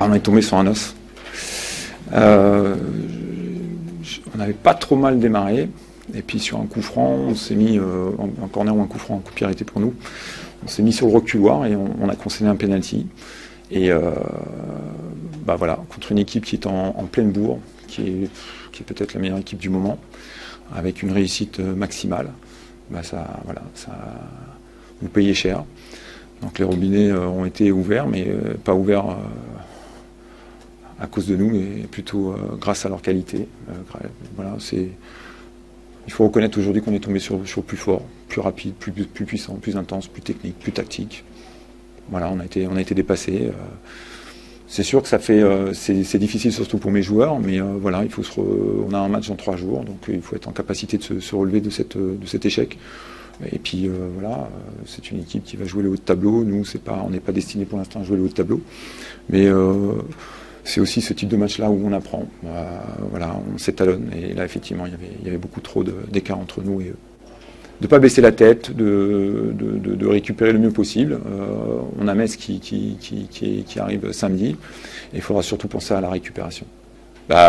On est tombé sur un os. On n'avait pas trop mal démarré. Et puis sur un coup franc, on s'est mis, en corner ou un coup franc, un coup de pied arrêté pour nous. On s'est mis sur le reculoir et on a concédé un penalty. Et voilà, contre une équipe qui est en pleine bourre, qui est peut-être la meilleure équipe du moment, avec une réussite maximale, ça vous payez cher. Donc les robinets ont été ouverts, mais pas ouverts à cause de nous, mais plutôt grâce à leur qualité. Il faut reconnaître aujourd'hui qu'on est tombé sur plus fort, plus rapide, plus puissant, plus intense, plus technique, plus tactique. Voilà, on a été dépassé. C'est sûr que c'est difficile surtout pour mes joueurs, mais voilà, on a un match dans 3 jours, donc il faut être en capacité de se relever de cet échec. Et puis voilà, c'est une équipe qui va jouer le haut de tableau. Nous, on n'est pas destiné pour l'instant à jouer le haut de tableau, mais c'est aussi ce type de match-là où on apprend. Voilà, on s'étalonne. Et là, effectivement, il y avait beaucoup trop d'écart entre nous et eux. De ne pas baisser la tête, de récupérer le mieux possible. On a Metz qui arrive samedi, et il faudra surtout penser à la récupération.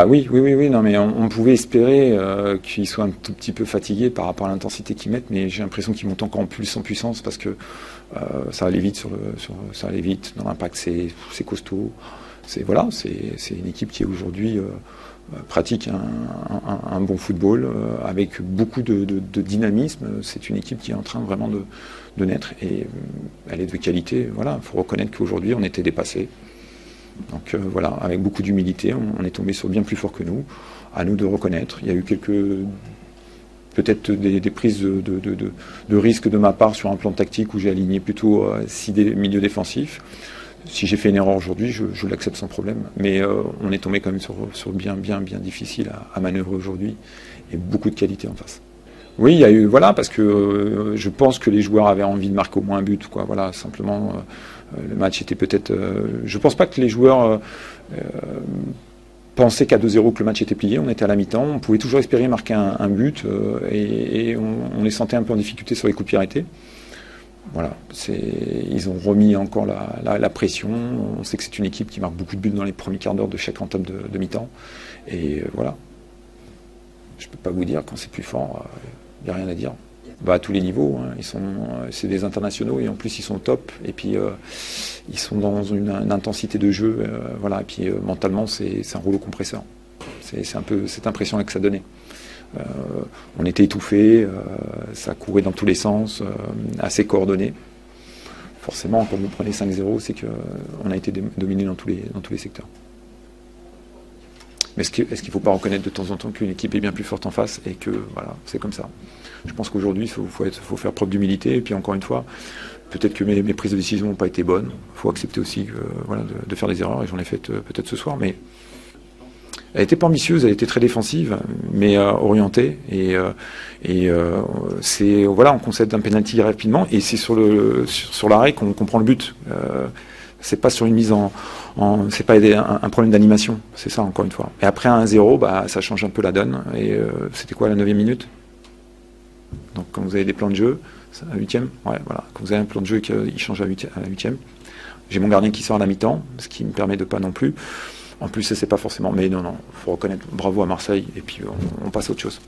Oui, non, mais on pouvait espérer qu'ils soient un tout petit peu fatigués par rapport à l'intensité qu'ils mettent, mais j'ai l'impression qu'ils montent encore plus en puissance parce que ça allait vite ça allait vite. Dans l'impact, c'est costaud. C'est une équipe qui aujourd'hui pratique un bon football avec beaucoup de dynamisme. C'est une équipe qui est en train vraiment de naître et elle est de qualité. Voilà, il faut reconnaître qu'aujourd'hui on était dépassés. Donc voilà, avec beaucoup d'humilité, on est tombé sur bien plus fort que nous. À nous de reconnaître. Il y a eu peut-être des prises de risque de ma part sur un plan tactique où j'ai aligné plutôt 6 milieux défensifs. Si j'ai fait une erreur aujourd'hui, je l'accepte sans problème. Mais on est tombé quand même sur bien difficile à manœuvrer aujourd'hui et beaucoup de qualité en face. Oui, il y a eu, parce que je pense que les joueurs avaient envie de marquer au moins un but, quoi. Voilà, simplement, le match était peut-être. Je pense pas que les joueurs pensaient qu'à 2-0 que le match était plié. On était à la mi-temps, on pouvait toujours espérer marquer un but et on les sentait un peu en difficulté sur les coups de pied arrêtés. Voilà, ils ont remis encore la pression. On sait que c'est une équipe qui marque beaucoup de buts dans les premiers quarts d'heure de chaque entame de mi-temps. Et voilà. Je ne peux pas vous dire quand c'est plus fort, il n'y a rien à dire. À tous les niveaux, hein. C'est des internationaux et en plus ils sont au top. Et puis ils sont dans une intensité de jeu. Et puis mentalement, c'est un rouleau compresseur. C'est un peu cette impression-là que ça donnait. On était étouffés, ça courait dans tous les sens, assez coordonné. Forcément, quand vous prenez 5-0, c'est qu'on a été dominé dans tous les secteurs. Mais est-ce qu'il ne faut pas reconnaître de temps en temps qu'une équipe est bien plus forte en face et que voilà, c'est comme ça. Je pense qu'aujourd'hui, il faut faire preuve d'humilité. Et puis encore une fois, peut-être que mes prises de décision n'ont pas été bonnes. Il faut accepter aussi de faire des erreurs et j'en ai fait peut-être ce soir. Mais elle n'était pas ambitieuse, elle était très défensive, mais orientée. On concède un penalty rapidement et c'est sur l'arrêt qu'on prend le but. C'est pas sur une mise c'est pas un problème d'animation, c'est ça encore une fois. Et après 1-0, ça change un peu la donne. Et c'était quoi la 9e minute? Donc quand vous avez des plans de jeu, à la 8e, quand vous avez un plan de jeu qui change à la 8e, j'ai mon gardien qui sort à la mi-temps, ce qui me permet de pas non plus. En plus, c'est pas forcément. Mais non, faut reconnaître. Bravo à Marseille et puis on passe à autre chose.